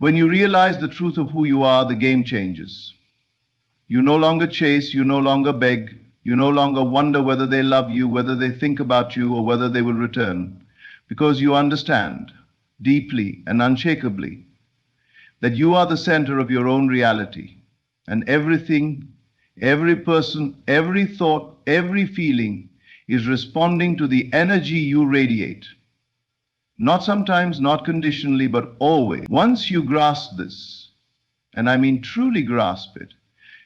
When you realize the truth of who you are, the game changes. You no longer chase, you no longer beg, you no longer wonder whether they love you, whether they think about you, or whether they will return, because you understand deeply and unshakably that you are the center of your own reality, and everything, every person, every thought, every feeling is responding to the energy you radiate. Not sometimes, not conditionally, but always. Once you grasp this, and I mean truly grasp it,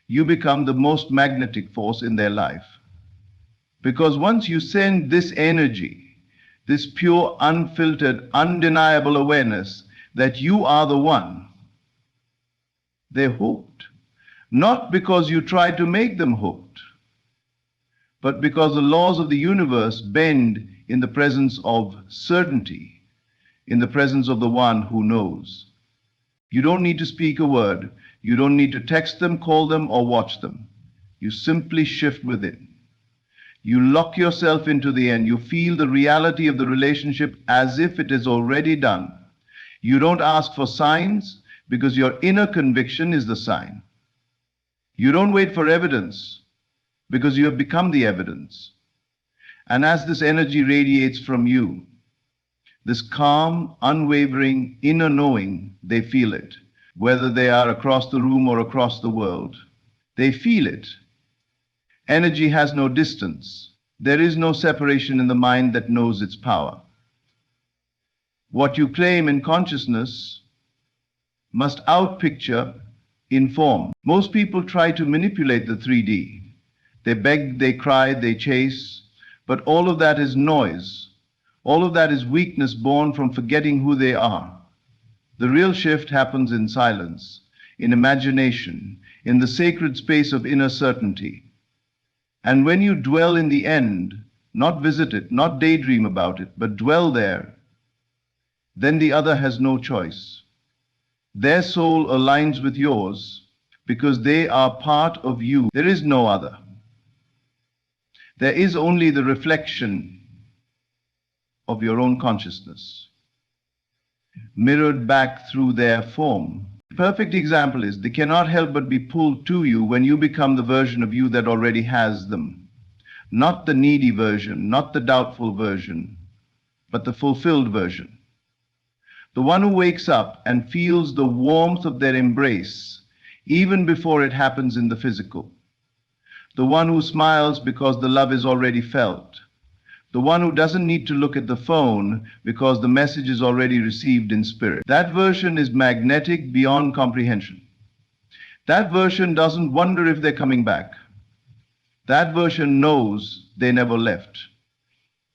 you become the most magnetic force in their life. Because once you send this energy, this pure, unfiltered, undeniable awareness that you are the one, they're hooked. Not because you try to make them hooked, but because the laws of the universe bend in the presence of certainty, in the presence of the one who knows. You don't need to speak a word. You don't need to text them, call them, or watch them. You simply shift within. You lock yourself into the end. You feel the reality of the relationship as if it is already done. You don't ask for signs because your inner conviction is the sign. You don't wait for evidence because you have become the evidence. And as this energy radiates from you, this calm, unwavering inner knowing, they feel it. Whether they are across the room or across the world, they feel it. Energy has no distance. There is no separation in the mind that knows its power. What you claim in consciousness must outpicture in form. Most people try to manipulate the 3D. They beg, they cry, they chase, but all of that is noise. All of that is weakness born from forgetting who they are. The real shift happens in silence, in imagination, in the sacred space of inner certainty. And when you dwell in the end, not visit it, not daydream about it, but dwell there, then the other has no choice. Their soul aligns with yours because they are part of you. There is no other. There is only the reflection of your own consciousness, mirrored back through their form. The perfect example is they cannot help but be pulled to you when you become the version of you that already has them. Not the needy version, not the doubtful version, but the fulfilled version. The one who wakes up and feels the warmth of their embrace even before it happens in the physical. The one who smiles because the love is already felt. The one who doesn't need to look at the phone because the message is already received in spirit. That version is magnetic beyond comprehension. That version doesn't wonder if they're coming back. That version knows they never left,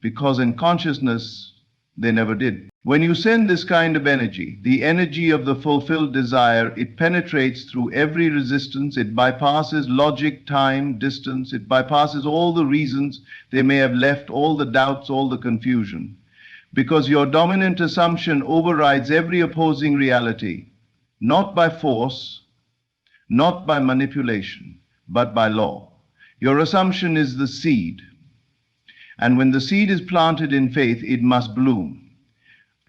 because in consciousness, they never did. When you send this kind of energy, the energy of the fulfilled desire, it penetrates through every resistance. It bypasses logic, time, distance. It bypasses all the reasons they may have left, all the doubts, all the confusion. Because your dominant assumption overrides every opposing reality, not by force, not by manipulation, but by law. Your assumption is the seed. And when the seed is planted in faith, it must bloom.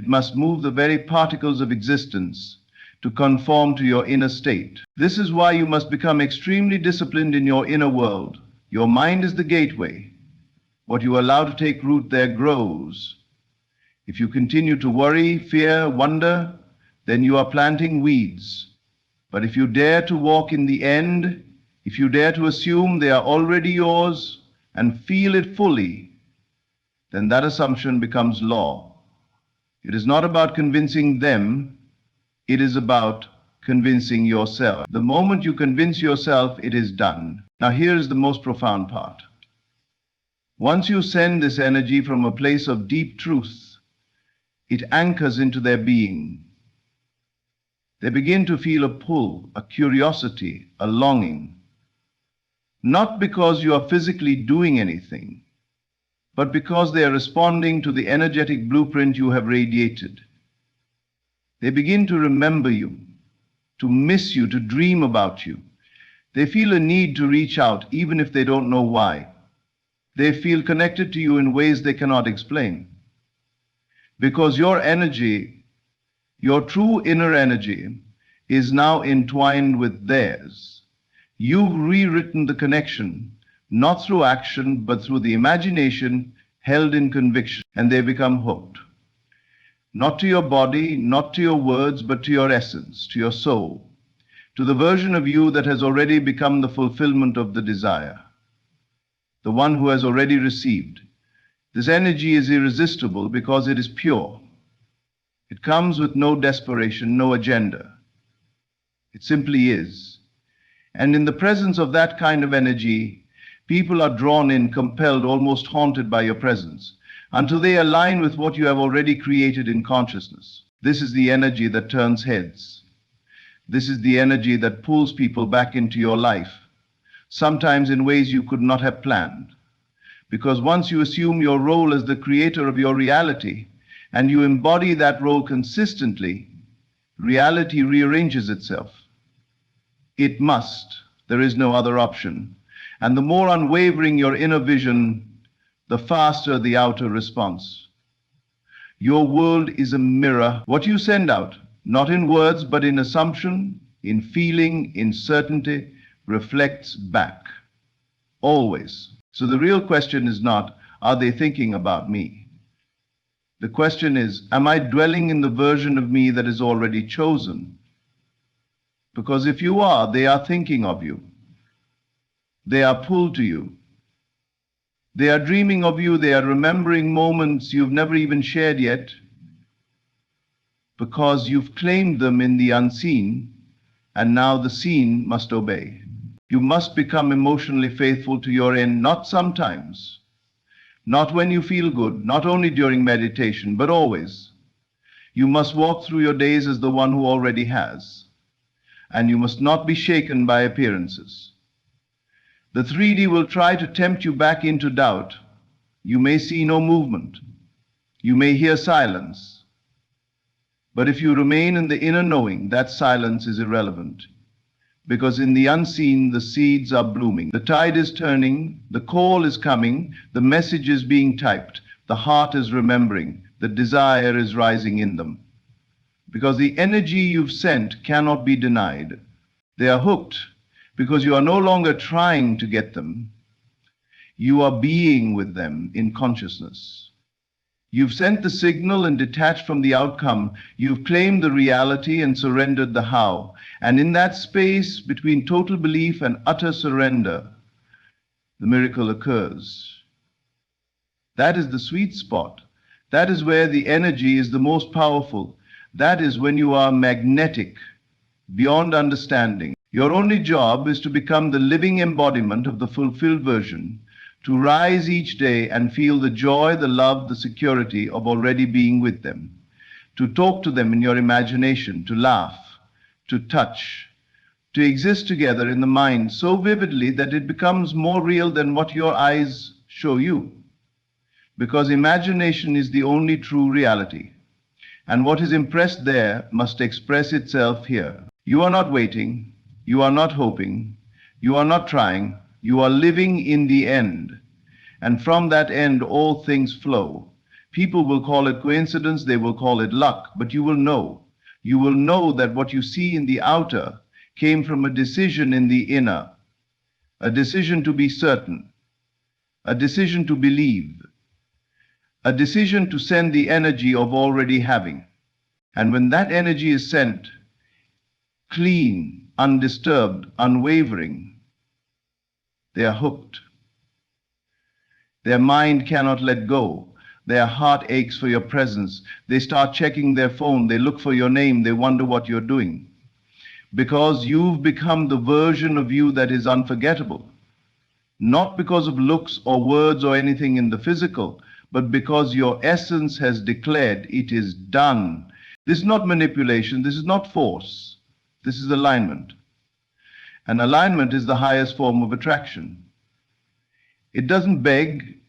It must move the very particles of existence to conform to your inner state. This is why you must become extremely disciplined in your inner world. Your mind is the gateway. What you allow to take root there grows. If you continue to worry, fear, wonder, then you are planting weeds. But if you dare to walk in the end, if you dare to assume they are already yours and feel it fully, then that assumption becomes law. It is not about convincing them, it is about convincing yourself. The moment you convince yourself, it is done. Now here is the most profound part. Once you send this energy from a place of deep truth, it anchors into their being. They begin to feel a pull, a curiosity, a longing. Not because you are physically doing anything, but because they are responding to the energetic blueprint you have radiated. They begin to remember you, to miss you, to dream about you. They feel a need to reach out, even if they don't know why. They feel connected to you in ways they cannot explain. Because your energy Your true inner energy is now entwined with theirs. You've rewritten the connection, not through action, but through the imagination held in conviction, and they become hooked. Not to your body, not to your words, but to your essence, to your soul, to the version of you that has already become the fulfillment of the desire, the one who has already received. This energy is irresistible because it is pure. It comes with no desperation, no agenda. It simply is. And in the presence of that kind of energy, people are drawn in, compelled, almost haunted by your presence, until they align with what you have already created in consciousness. This is the energy that turns heads. This is the energy that pulls people back into your life, sometimes in ways you could not have planned. Because once you assume your role as the creator of your reality, and you embody that role consistently, reality rearranges itself. It must. There is no other option. And the more unwavering your inner vision, the faster the outer response. Your world is a mirror. What you send out, not in words, but in assumption, in feeling, in certainty, reflects back. Always. So the real question is not, are they thinking about me? The question is, am I dwelling in the version of me that is already chosen? Because if you are, they are thinking of you. They are pulled to you. They are dreaming of you. They are remembering moments you've never even shared yet, because you've claimed them in the unseen, and now the seen must obey. You must become emotionally faithful to your end, not sometimes, not when you feel good, not only during meditation, but always. You must walk through your days as the one who already has, and you must not be shaken by appearances. The 3D will try to tempt you back into doubt. You may see no movement. You may hear silence. But if you remain in the inner knowing, that silence is irrelevant. Because in the unseen, the seeds are blooming. The tide is turning, the call is coming, the message is being typed, the heart is remembering, the desire is rising in them. Because the energy you've sent cannot be denied. They are hooked because you are no longer trying to get them. You are being with them in consciousness. You've sent the signal and detached from the outcome. You've claimed the reality and surrendered the how. And in that space between total belief and utter surrender, the miracle occurs. That is the sweet spot. That is where the energy is the most powerful. That is when you are magnetic, beyond understanding. Your only job is to become the living embodiment of the fulfilled version, to rise each day and feel the joy, the love, the security of already being with them, to talk to them in your imagination, to laugh, to touch, to exist together in the mind so vividly that it becomes more real than what your eyes show you. Because imagination is the only true reality, and what is impressed there must express itself here. You are not waiting, you are not hoping, you are not trying, you are living in the end. And from that end, all things flow. People will call it coincidence, they will call it luck, but you will know. You will know that what you see in the outer came from a decision in the inner, a decision to be certain, a decision to believe, a decision to send the energy of already having. And when that energy is sent, clean, undisturbed, unwavering, they are hooked. Their mind cannot let go. Their heart aches for your presence. They start checking their phone. They look for your name. They wonder what you're doing. Because you've become the version of you that is unforgettable. Not because of looks or words or anything in the physical, but because your essence has declared it is done. This is not manipulation. This is not force. This is alignment. And alignment is the highest form of attraction. It doesn't beg,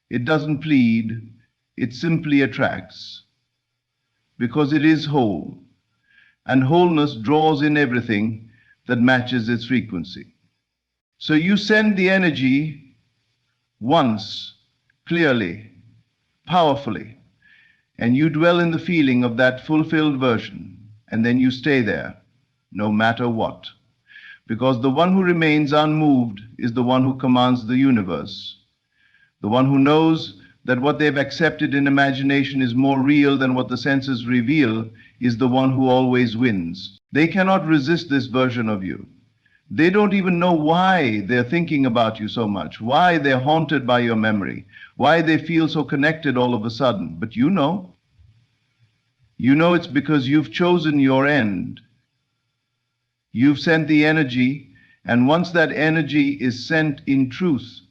it doesn't plead, it simply attracts. Because it is whole, and wholeness draws in everything that matches its frequency. So you send the energy once, clearly, powerfully, and you dwell in the feeling of that fulfilled version. and then you stay there, no matter what. Because the one who remains unmoved is the one who commands the universe. The one who knows that what they've accepted in imagination is more real than what the senses reveal is the one who always wins. They cannot resist this version of you. They don't even know why they're thinking about you so much, why they're haunted by your memory, why they feel so connected all of a sudden. But you know. You know it's because you've chosen your end. You've sent the energy, and once that energy is sent in truth,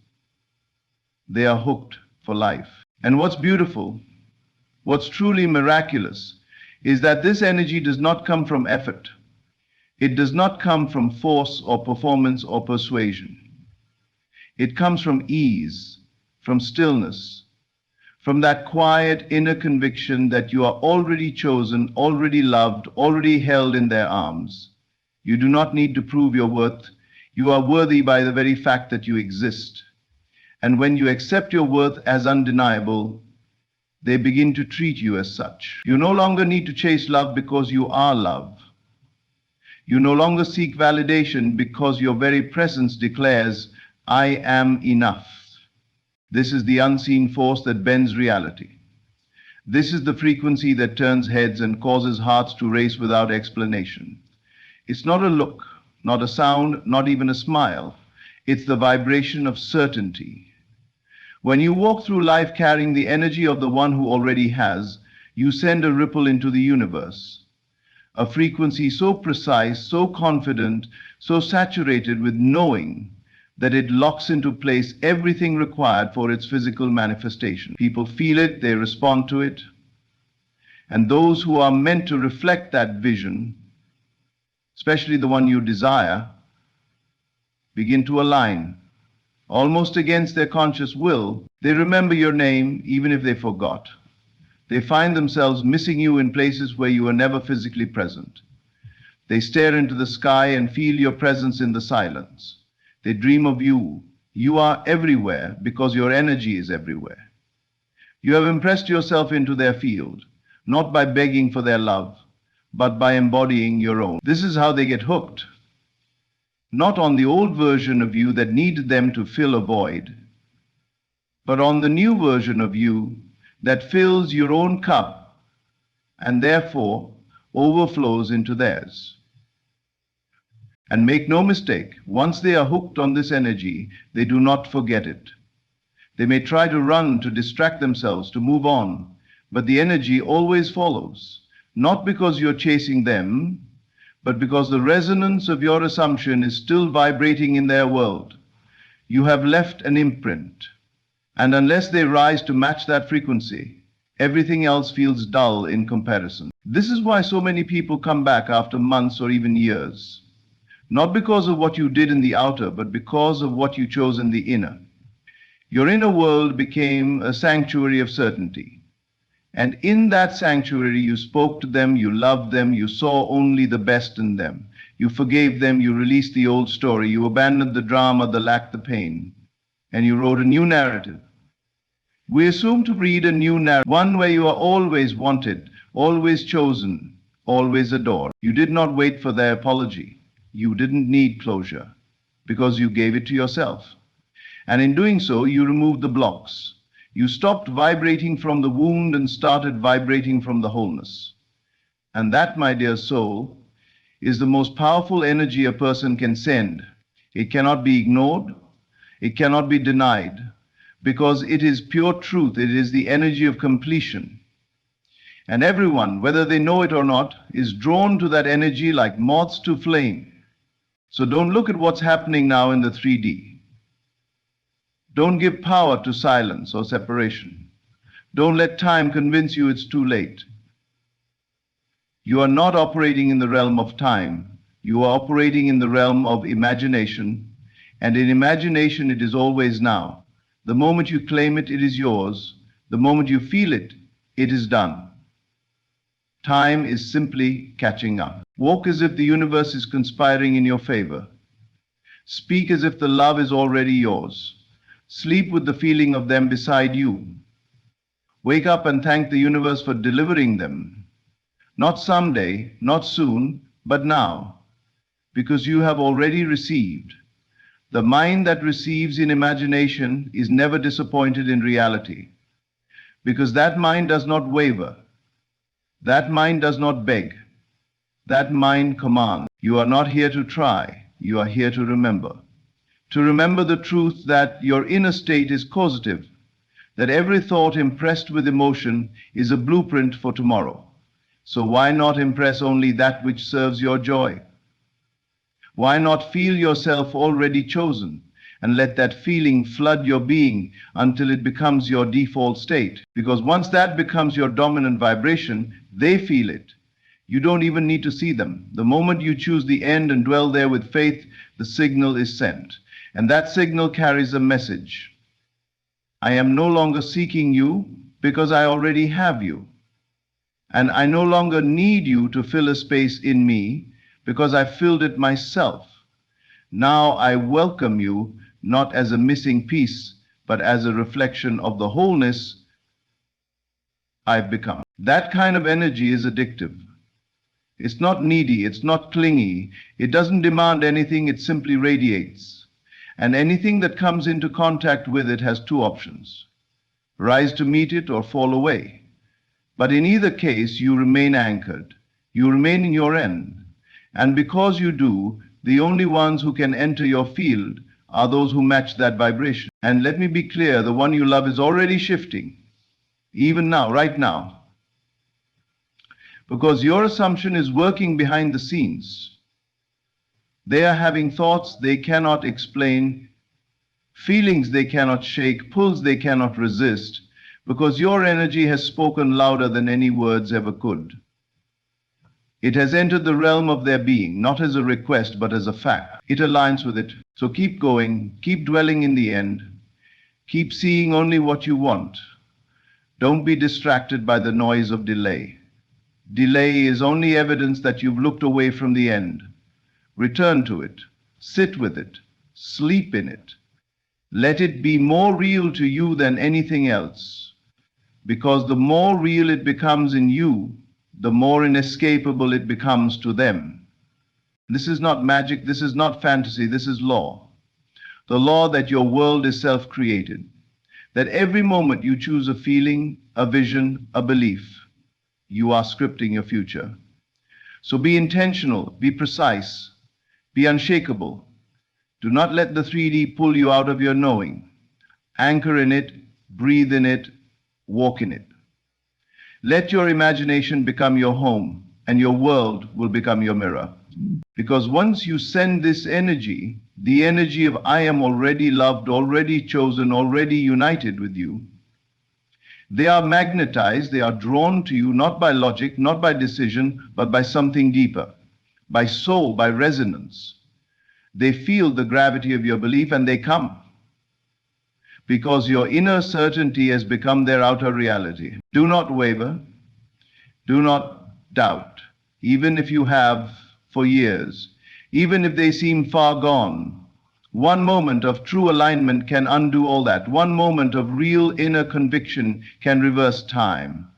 they are hooked for life. And what's beautiful, what's truly miraculous, is that this energy does not come from effort. It does not come from force or performance or persuasion. It comes from ease, from stillness, from that quiet inner conviction that you are already chosen, already loved, already held in their arms. You do not need to prove your worth. You are worthy by the very fact that you exist. And when you accept your worth as undeniable, they begin to treat you as such. You no longer need to chase love because you are love. You no longer seek validation because your very presence declares, I am enough. This is the unseen force that bends reality. This is the frequency that turns heads and causes hearts to race without explanation. It's not a look, not a sound, not even a smile. It's the vibration of certainty. When you walk through life carrying the energy of the one who already has, you send a ripple into the universe. A frequency so precise, so confident, so saturated with knowing that it locks into place everything required for its physical manifestation. People feel it, they respond to it, and those who are meant to reflect that vision, especially the one you desire, begin to align. Almost against their conscious will, they remember your name even if they forgot. They find themselves missing you in places where you were never physically present. They stare into the sky and feel your presence in the silence. They dream of you. You are everywhere because your energy is everywhere. You have impressed yourself into their field, not by begging for their love, but by embodying your own. This is how they get hooked. Not on the old version of you that needed them to fill a void, but on the new version of you that fills your own cup and therefore overflows into theirs. And make no mistake, once they are hooked on this energy, they do not forget it. They may try to run, to distract themselves, to move on, but the energy always follows, not because you're chasing them, but because the resonance of your assumption is still vibrating in their world. You have left an imprint, and unless they rise to match that frequency, everything else feels dull in comparison. This is why so many people come back after months or even years. Not because of what you did in the outer, but because of what you chose in the inner. Your inner world became a sanctuary of certainty. And in that sanctuary, you spoke to them, you loved them, you saw only the best in them. You forgave them, you released the old story, you abandoned the drama, the lack, the pain, and you wrote a new narrative. We assume to read a new narrative, one where you are always wanted, always chosen, always adored. You did not wait for their apology. You didn't need closure because you gave it to yourself. And in doing so, you removed the blocks. You stopped vibrating from the wound and started vibrating from the wholeness. And that, my dear soul, is the most powerful energy a person can send. It cannot be ignored. It cannot be denied because it is pure truth. It is the energy of completion. And everyone, whether they know it or not, is drawn to that energy like moths to flame. So don't look at what's happening now in the 3D. Don't give power to silence or separation. Don't let time convince you it's too late. You are not operating in the realm of time. You are operating in the realm of imagination. And in imagination, it is always now. The moment you claim it, it is yours. The moment you feel it, it is done. Time is simply catching up. Walk as if the universe is conspiring in your favor. Speak as if the love is already yours. Sleep with the feeling of them beside you. Wake up and thank the universe for delivering them. Not someday, not soon, but now, because you have already received. The mind that receives in imagination is never disappointed in reality, because that mind does not waver, that mind does not beg, that mind commands. You are not here to try, you are here to remember. To remember the truth that your inner state is causative, that every thought impressed with emotion is a blueprint for tomorrow. So why not impress only that which serves your joy? Why not feel yourself already chosen and let that feeling flood your being until it becomes your default state? Because once that becomes your dominant vibration, they feel it. You don't even need to see them. The moment you choose the end and dwell there with faith, the signal is sent. And that signal carries a message. I am no longer seeking you because I already have you. And I no longer need you to fill a space in me because I filled it myself. Now I welcome you not as a missing piece, but as a reflection of the wholeness I've become. That kind of energy is addictive. It's not needy, it's not clingy, it doesn't demand anything, it simply radiates. And anything that comes into contact with it has two options: rise to meet it or fall away. But in either case, you remain anchored. You remain in your end. And because you do, the only ones who can enter your field are those who match that vibration. And let me be clear, the one you love is already shifting, even now, right now. Because your assumption is working behind the scenes. They are having thoughts they cannot explain, feelings they cannot shake, pulls they cannot resist, because your energy has spoken louder than any words ever could. It has entered the realm of their being, not as a request, but as a fact. It aligns with it. So keep going, keep dwelling in the end, keep seeing only what you want. Don't be distracted by the noise of delay. Delay is only evidence that you've looked away from the end. Return to it, sit with it, sleep in it. Let it be more real to you than anything else. Because the more real it becomes in you, the more inescapable it becomes to them. This is not magic, this is not fantasy, this is law. The law that your world is self-created. That every moment you choose a feeling, a vision, a belief, you are scripting your future. So be intentional, be precise, be unshakable. Do not let the 3D pull you out of your knowing. Anchor in it, breathe in it, walk in it. Let your imagination become your home, and your world will become your mirror. Because once you send this energy, the energy of I am already loved, already chosen, already united with you, they are magnetized, they are drawn to you not by logic, not by decision, but by something deeper, by soul, by resonance. They feel the gravity of your belief and they come. Because your inner certainty has become their outer reality. Do not waver. Do not doubt. Even if you have for years, even if they seem far gone, one moment of true alignment can undo all that. One moment of real inner conviction can reverse time,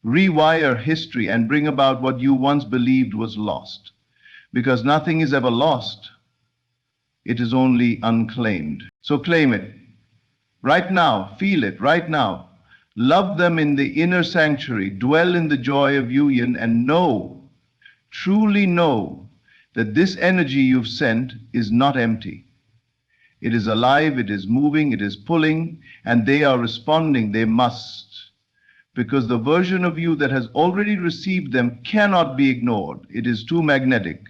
rewire history, and bring about what you once believed was lost. Because nothing is ever lost. It is only unclaimed. So claim it. Right now, feel it right now. Love them in the inner sanctuary. Dwell in the joy of union and know, truly know, that this energy you've sent is not empty. It is alive, it is moving, it is pulling, and they are responding. They must. Because the version of you that has already received them cannot be ignored. It is too magnetic,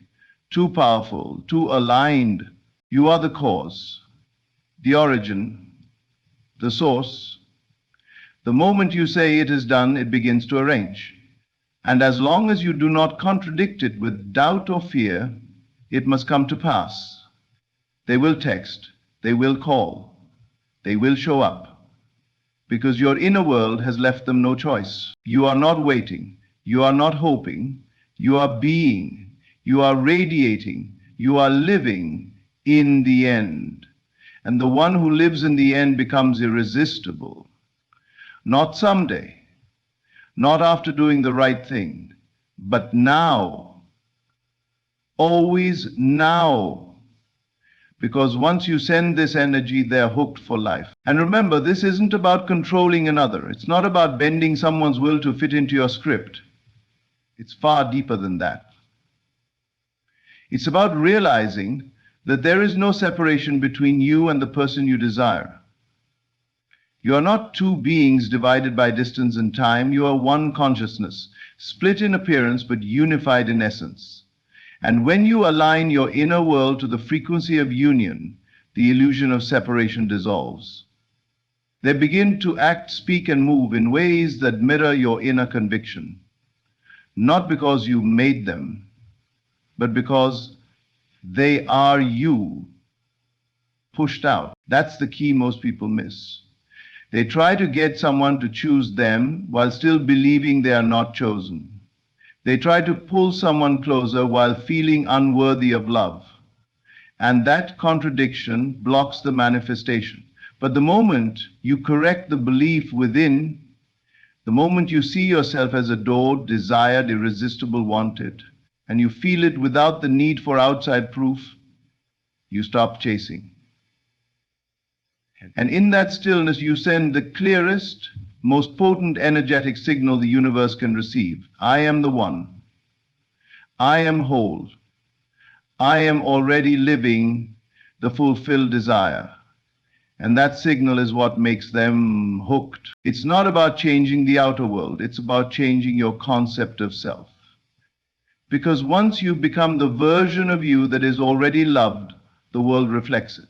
too powerful, too aligned. You are the cause, the origin, the source. The moment you say it is done, it begins to arrange. And as long as you do not contradict it with doubt or fear, it must come to pass. They will text, they will call, they will show up. Because your inner world has left them no choice. You are not waiting, you are not hoping, you are being, you are radiating, you are living in the end. And the one who lives in the end becomes irresistible. Not someday, not after doing the right thing, but now, always now. Because once you send this energy, they're hooked for life. And remember, this isn't about controlling another. It's not about bending someone's will to fit into your script. It's far deeper than that. It's about realizing that there is no separation between you and the person you desire. You are not two beings divided by distance and time. You are one consciousness, split in appearance but unified in essence. And when you align your inner world to the frequency of union, the illusion of separation dissolves. They begin to act, speak, and move in ways that mirror your inner conviction. Not because you made them, but because they are you, pushed out. That's the key most people miss. They try to get someone to choose them while still believing they are not chosen. They try to pull someone closer while feeling unworthy of love. And that contradiction blocks the manifestation. But the moment you correct the belief within, the moment you see yourself as adored, desired, irresistible, wanted, and you feel it without the need for outside proof, you stop chasing. And in that stillness, you send the clearest, most potent energetic signal the universe can receive. I am the one. I am whole. I am already living the fulfilled desire. And that signal is what makes them hooked. It's not about changing the outer world. It's about changing your concept of self. Because once you become the version of you that is already loved, the world reflects it.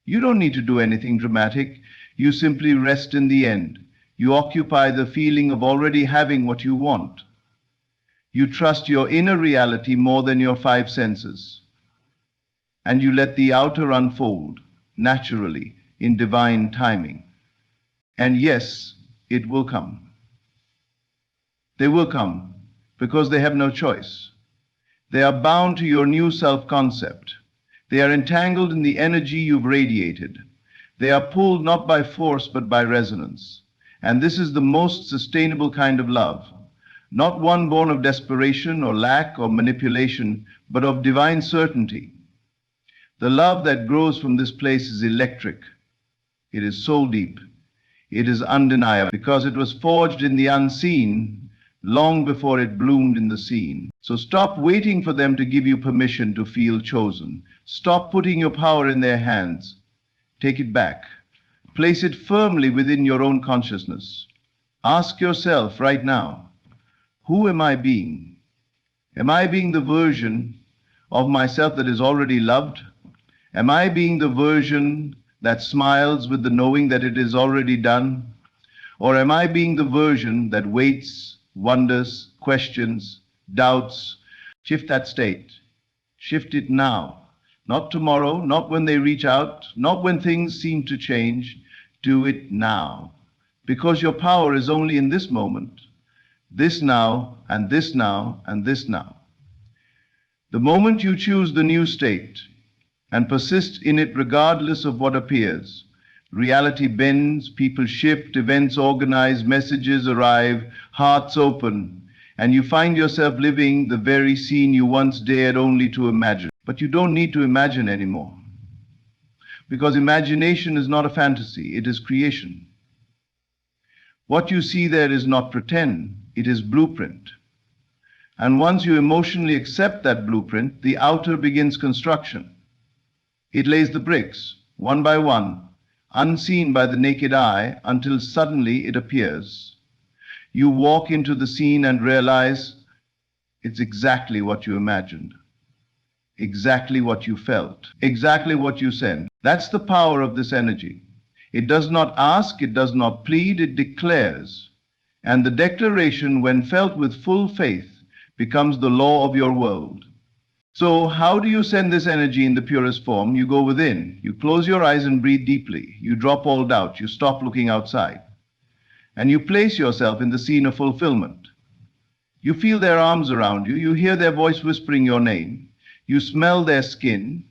You don't need to do anything dramatic. You simply rest in the end. You occupy the feeling of already having what you want. You trust your inner reality more than your five senses. And you let the outer unfold naturally in divine timing. And yes, it will come. They will come because they have no choice. They are bound to your new self-concept. They are entangled in the energy you've radiated. They are pulled not by force but by resonance. And this is the most sustainable kind of love. Not one born of desperation or lack or manipulation, but of divine certainty. The love that grows from this place is electric. It is soul deep. It is undeniable because it was forged in the unseen long before it bloomed in the seen. So stop waiting for them to give you permission to feel chosen. Stop putting your power in their hands. Take it back. Place it firmly within your own consciousness. Ask yourself right now, who am I being? Am I being the version of myself that is already loved? Am I being the version that smiles with the knowing that it is already done? Or am I being the version that waits, wonders, questions, doubts? Shift that state. Shift it now. Not tomorrow, not when they reach out, not when things seem to change. Do it now. Because your power is only in this moment. This now, and this now, and this now. The moment you choose the new state and persist in it regardless of what appears, reality bends, people shift, events organize, messages arrive, hearts open, and you find yourself living the very scene you once dared only to imagine. But you don't need to imagine anymore. Because imagination is not a fantasy, it is creation. What you see there is not pretend, it is blueprint. And once you emotionally accept that blueprint, the outer begins construction. It lays the bricks, one by one, unseen by the naked eye, until suddenly it appears. You walk into the scene and realize it's exactly what you imagined, exactly what you felt, exactly what you sent. That's the power of this energy. It does not ask, it does not plead, it declares. And the declaration, when felt with full faith, becomes the law of your world. So how do you send this energy in the purest form? You go within. You close your eyes and breathe deeply. You drop all doubt. You stop looking outside. And you place yourself in the scene of fulfillment. You feel their arms around you. You hear their voice whispering your name. You smell their skin.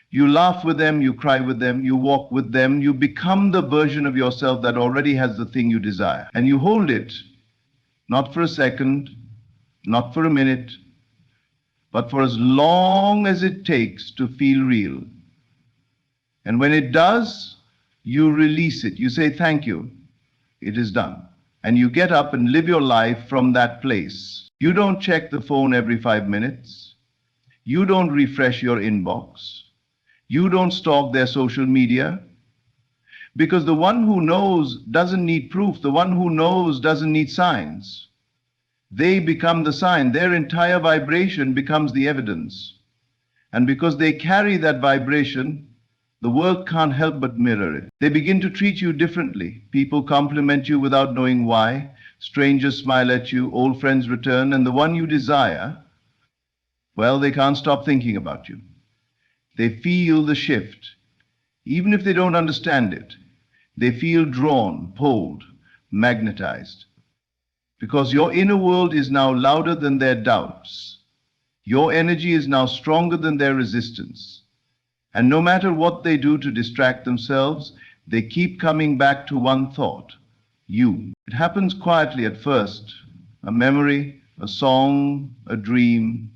You laugh with them. You cry with them. You walk with them. You become the version of yourself that already has the thing you desire. And you hold it not for a second, not for a minute, but for as long as it takes to feel real. And when it does, you release it. You say, thank you, it is done. And you get up and live your life from that place. You don't check the phone every 5 minutes. You don't refresh your inbox. You don't stalk their social media. Because the one who knows doesn't need proof. The one who knows doesn't need signs. They become the sign. Their entire vibration becomes the evidence. And because they carry that vibration, the world can't help but mirror it. They begin to treat you differently. People compliment you without knowing why. Strangers smile at you. Old friends return. And the one you desire, well, they can't stop thinking about you. They feel the shift. Even if they don't understand it, they feel drawn, pulled, magnetized. Because your inner world is now louder than their doubts. Your energy is now stronger than their resistance. And no matter what they do to distract themselves, they keep coming back to one thought, you. It happens quietly at first, a memory, a song, a dream,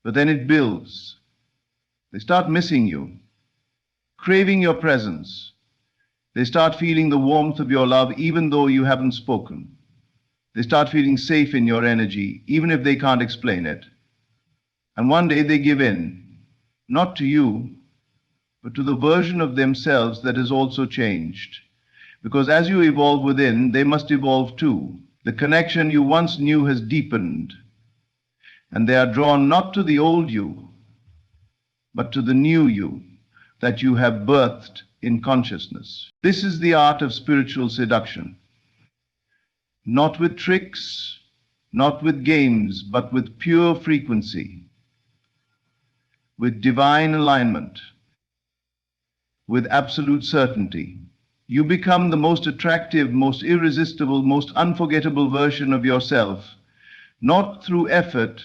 but then it builds. They start missing you, craving your presence. They start feeling the warmth of your love even though you haven't spoken. They start feeling safe in your energy even if they can't explain it. And one day they give in, not to you, but to the version of themselves that has also changed. Because as you evolve within, they must evolve too. The connection you once knew has deepened, and they are drawn not to the old you, but to the new you that you have birthed in consciousness. This is the art of spiritual seduction. Not with tricks, not with games, but with pure frequency, with divine alignment, with absolute certainty. You become the most attractive, most irresistible, most unforgettable version of yourself, not through effort,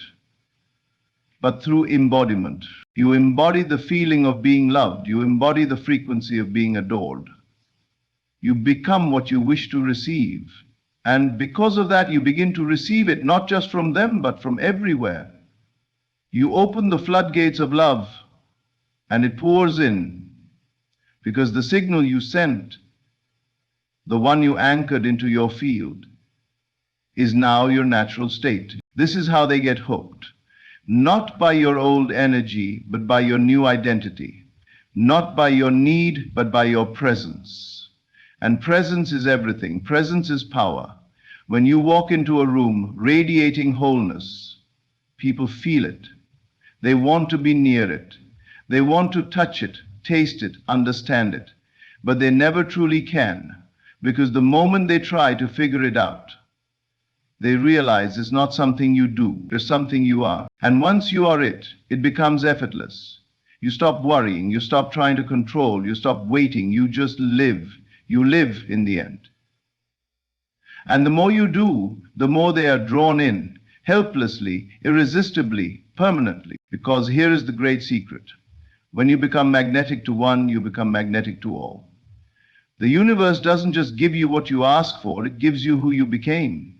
but through embodiment. You embody the feeling of being loved. You embody the frequency of being adored. You become what you wish to receive. And because of that, you begin to receive it not just from them, but from everywhere. You open the floodgates of love, and it pours in, because the signal you sent, the one you anchored into your field, is now your natural state. This is how they get hooked. Not by your old energy, but by your new identity. Not by your need, but by your presence. And presence is everything. Presence is power. When you walk into a room radiating wholeness, people feel it. They want to be near it. They want to touch it, taste it, understand it. But they never truly can, because the moment they try to figure it out, they realize it's not something you do, it's something you are. And once you are it, it becomes effortless. You stop worrying, you stop trying to control, you stop waiting, you just live. You live in the end. And the more you do, the more they are drawn in, helplessly, irresistibly, permanently. Because here is the great secret. When you become magnetic to one, you become magnetic to all. The universe doesn't just give you what you ask for, it gives you who you became.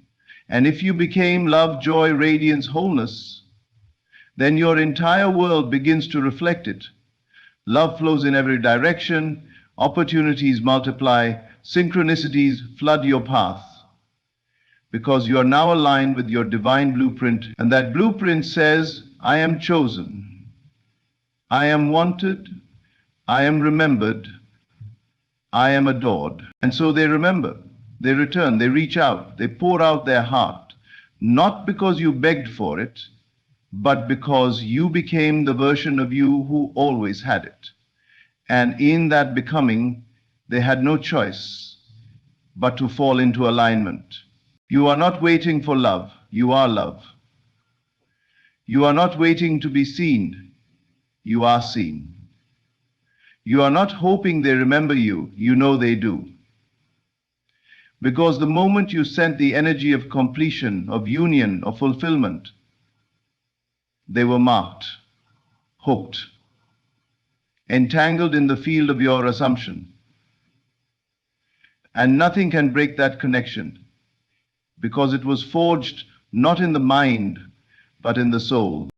And if you became love, joy, radiance, wholeness, then your entire world begins to reflect it. Love flows in every direction, opportunities multiply, synchronicities flood your path. Because you are now aligned with your divine blueprint, and that blueprint says, I am chosen, I am wanted, I am remembered, I am adored. And so they remember. They return, they reach out, they pour out their heart, not because you begged for it, but because you became the version of you who always had it. And in that becoming, they had no choice but to fall into alignment. You are not waiting for love, you are love. You are not waiting to be seen, you are seen. You are not hoping they remember you, you know they do. Because the moment you sent the energy of completion, of union, of fulfillment, they were marked, hooked, entangled in the field of your assumption. And nothing can break that connection. because it was forged not in the mind, but in the soul.